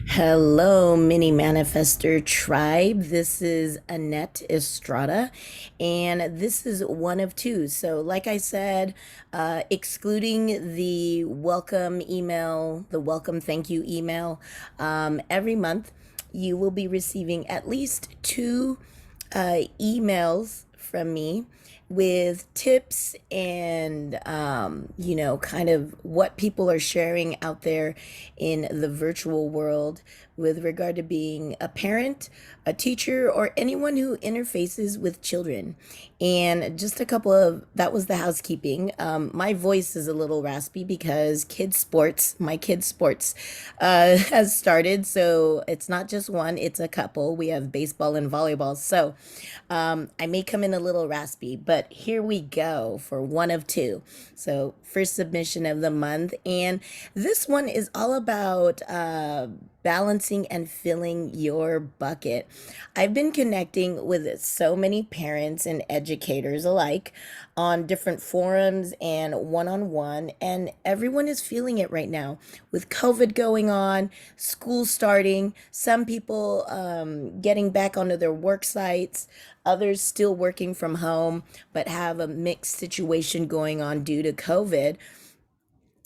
Hello, mini manifester tribe. This is Annette Estrada, and this is one of two. So, like I said, excluding the welcome email, the welcome thank you email, every month you will be receiving at least two emails from me with tips and kind of what people are sharing out there in the virtual world with regard to being a parent, a teacher, or anyone who interfaces with children. And just a couple of that was the housekeeping. My voice is a little raspy because my kids' sports has started. So it's not just one, it's a couple. We have baseball and volleyball. So I may come in a little raspy, but here we go for one of two. So, first submission of the month. And this one is all about balancing and filling your bucket. I've been connecting with so many parents and educators alike on different forums and one on one, and everyone is feeling it right now with COVID going on, school starting, some people getting back onto their work sites, others still working from home but have a mixed situation going on due to COVID.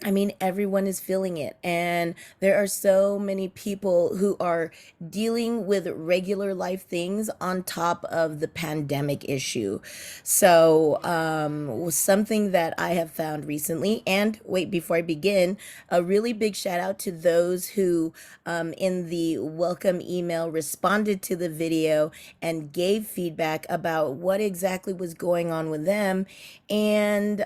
I mean, everyone is feeling it. And there are so many people who are dealing with regular life things on top of the pandemic issue. So, was something that I have found recently. And wait, before I begin, a really big shout out to those who, in the welcome email, responded to the video and gave feedback about what exactly was going on with them. And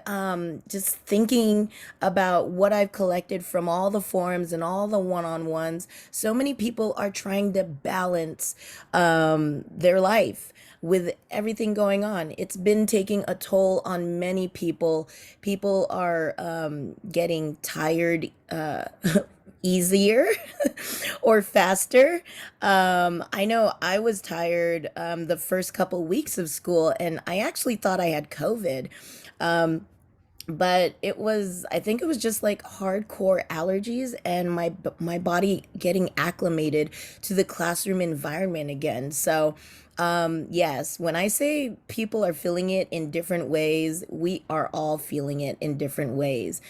just thinking about what I've collected from all the forums and all the one on ones. So many people are trying to balance their life with everything going on. It's been taking a toll on many people. People are getting tired easier or faster. I know I was tired the first couple weeks of school, and I actually thought I had COVID. Um, but I think it was just like hardcore allergies and my body getting acclimated to the classroom environment again. So yes, when I say people are feeling it in different ways, we are all feeling it in different ways.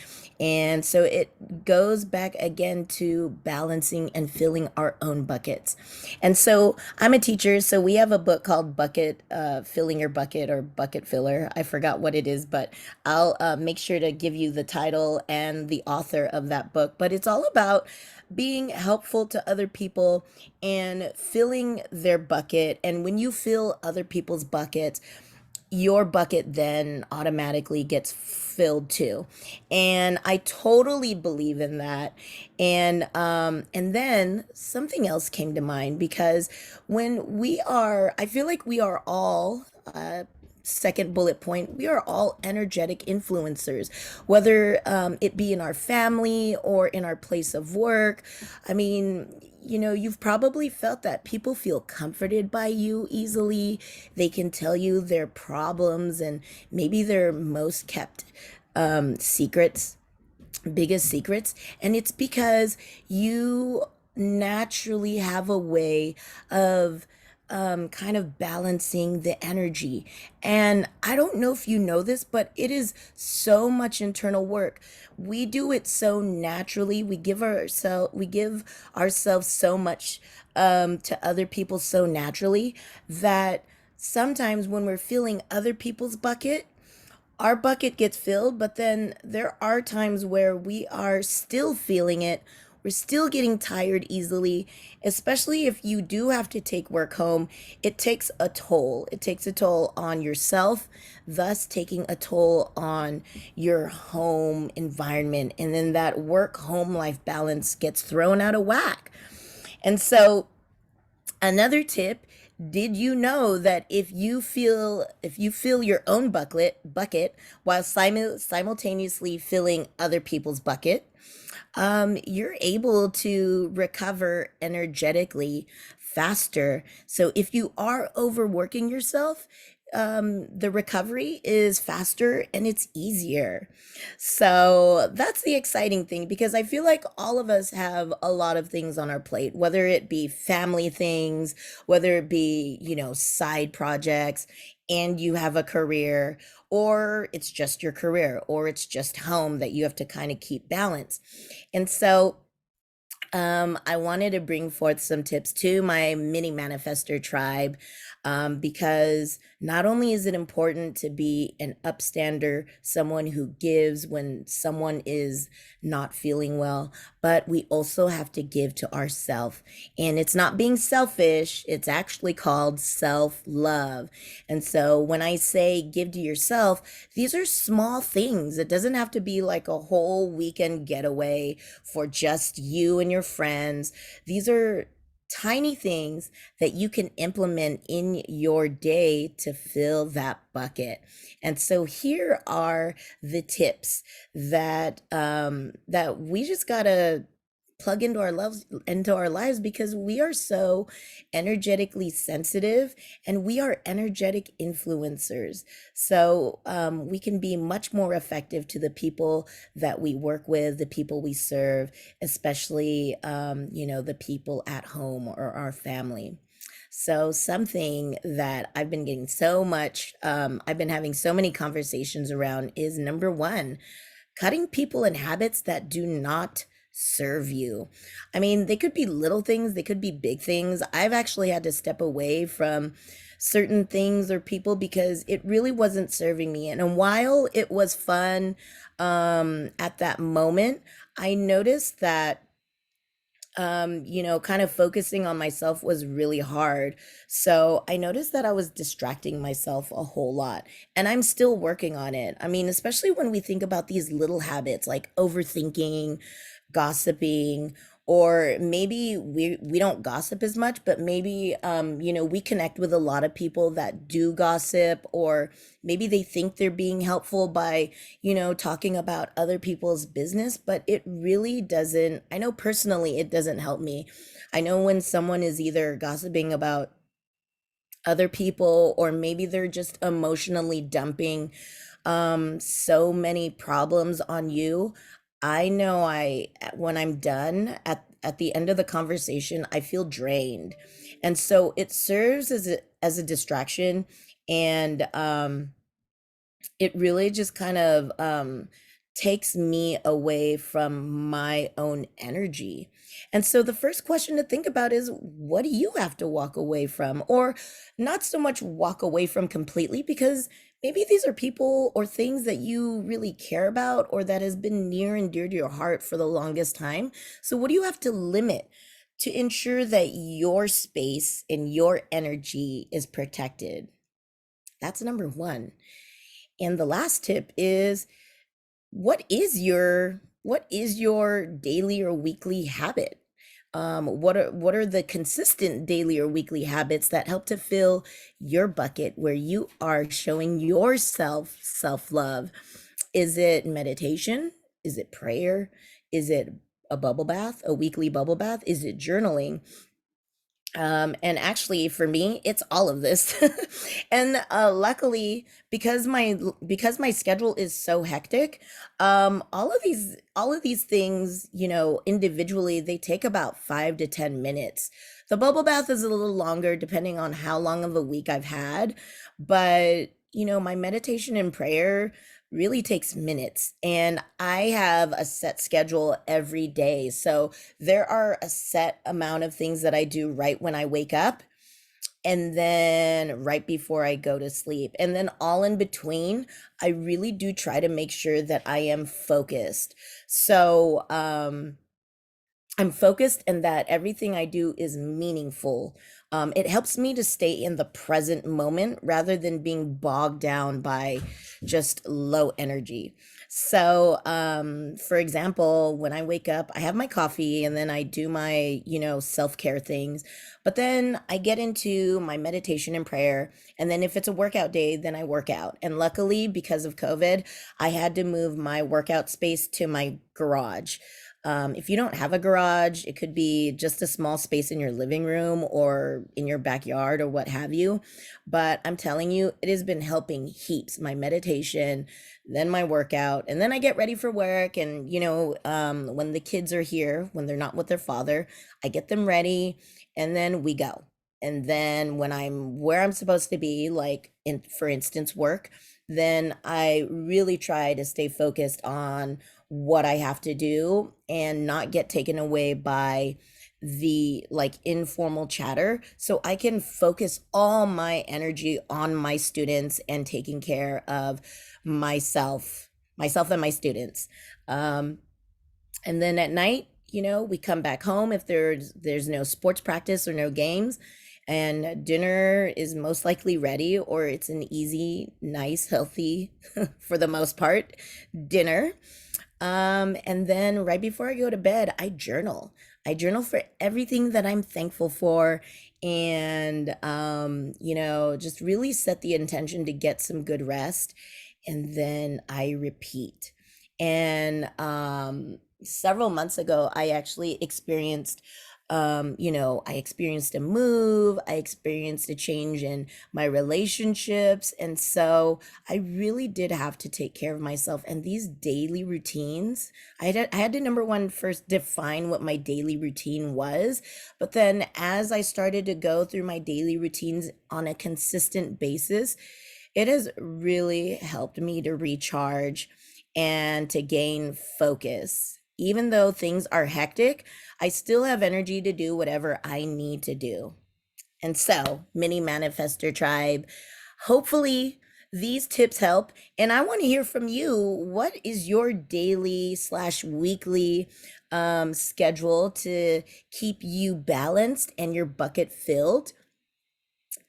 And so it goes back again to balancing and filling our own buckets. And so I'm a teacher, so we have a book called Bucket Filling Your Bucket or Bucket Filler. I forgot what it is, but I'll make sure to give you the title and the author of that book. But it's all about being helpful to other people and filling their bucket. And when you fill other people's buckets, your bucket then automatically gets filled too. And I totally believe in that. And then something else came to mind because I feel like we are all second bullet point, we are all energetic influencers, whether it be in our family or in our place of work. I mean, you've probably felt that people feel comforted by you easily. They can tell you their problems and maybe their most kept secrets, biggest secrets. And it's because you naturally have a way of kind of balancing the energy. And I don't know if you know this, but it is so much internal work. We do it so naturally. We give ourselves so much to other people so naturally that sometimes when we're filling other people's bucket, our bucket gets filled, but then there are times where we are still feeling it. We're still getting tired easily, especially if you do have to take work home. It takes a toll. It takes a toll on yourself, thus taking a toll on your home environment. And then that work home life balance gets thrown out of whack. And so another tip, did you know that if you fill your own bucket while simultaneously filling other people's bucket, you're able to recover energetically faster. So if you are overworking yourself, the recovery is faster and it's easier. So that's the exciting thing because I feel like all of us have a lot of things on our plate, whether it be family things, whether it be, side projects, and you have a career, or it's just your career, or it's just home that you have to kind of keep balance. And so I wanted to bring forth some tips to my mini manifester tribe because not only is it important to be an upstander, someone who gives when someone is not feeling well, but we also have to give to ourselves. And it's not being selfish, it's actually called self love. And so when I say give to yourself, these are small things. It doesn't have to be like a whole weekend getaway for just you and your friends. These are tiny things that you can implement in your day to fill that bucket. And so here are the tips that we just gotta plug into our lives because we are so energetically sensitive and we are energetic influencers. So we can be much more effective to the people that we work with, the people we serve, especially the people at home or our family. So something that I've been having so many conversations around is number one, cutting people and habits that do not serve you. I mean, they could be little things, they could be big things. I've actually had to step away from certain things or people because it really wasn't serving me. And while it was fun at that moment, I noticed that kind of focusing on myself was really hard. So I noticed that I was distracting myself a whole lot, and I'm still working on it. I mean, especially when we think about these little habits like overthinking, gossiping, or maybe we don't gossip as much, but maybe we connect with a lot of people that do gossip, or maybe they think they're being helpful by talking about other people's business, but it really doesn't. I know personally it doesn't help me. I know when someone is either gossiping about other people or maybe they're just emotionally dumping so many problems on you. I know I when I'm done at the end of the conversation, I feel drained. And so it serves as a distraction, and it really just kind of takes me away from my own energy. And so the first question to think about is, what do you have to walk away from? Or not so much walk away from completely, because maybe these are people or things that you really care about or that has been near and dear to your heart for the longest time. So what do you have to limit to ensure that your space and your energy is protected? That's number one. And the last tip is, what is your daily or weekly habit? What are the consistent daily or weekly habits that help to fill your bucket where you are showing yourself self-love? Is it meditation? Is it prayer? Is it a bubble bath, a weekly bubble bath? Is it journaling? And actually for me, it's all of this. And luckily, because my schedule is so hectic, all of these things, individually, they take about 5 to 10 minutes. The bubble bath is a little longer depending on how long of a week I've had, but my meditation and prayer really takes minutes, and I have a set schedule every day. So there are a set amount of things that I do right when I wake up, and then right before I go to sleep. And then all in between, I really do try to make sure that I am focused. So, I'm focused and that everything I do is meaningful. It helps me to stay in the present moment rather than being bogged down by just low energy. So, for example, when I wake up, I have my coffee and then I do my, self care things. But then I get into my meditation and prayer. And then if it's a workout day, then I work out. And luckily, because of COVID, I had to move my workout space to my garage. If you don't have a garage, it could be just a small space in your living room or in your backyard or what have you. But I'm telling you, it has been helping heaps. My meditation, then my workout, and then I get ready for work. And, when the kids are here, when they're not with their father, I get them ready and then we go. And then when I'm where I'm supposed to be, like for instance, work, then I really try to stay focused on what I have to do and not get taken away by the like informal chatter, so I can focus all my energy on my students and taking care of myself and my students. Um, and then at night, we come back home if there's no sports practice or no games, and dinner is most likely ready, or it's an easy, nice, healthy, for the most part, dinner. And then right before I go to bed, I journal. I journal for everything that I'm thankful for, and just really set the intention to get some good rest. And then I repeat. And several months ago, I actually experienced I experienced a move, I experienced a change in my relationships. And so I really did have to take care of myself. And these daily routines, I had to number one first define what my daily routine was. But then as I started to go through my daily routines on a consistent basis, it has really helped me to recharge and to gain focus. Even though things are hectic, I still have energy to do whatever I need to do. And so, mini manifester tribe, hopefully these tips help. And I want to hear from you. What is your daily slash weekly schedule to keep you balanced and your bucket filled?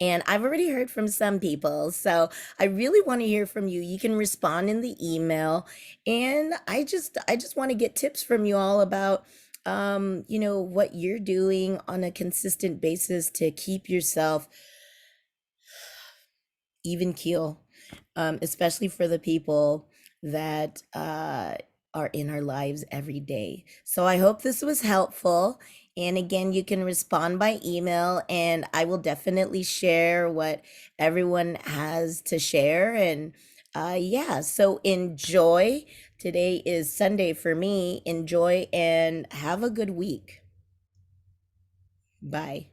And I've already heard from some people, so I really want to hear from you. You can respond in the email, and I just want to get tips from you all about what you're doing on a consistent basis to keep yourself even keel, especially for the people that are in our lives every day. So I hope this was helpful. And again, you can respond by email, and I will definitely share what everyone has to share. And yeah, so enjoy. Today is Sunday for me. Enjoy and have a good week. Bye.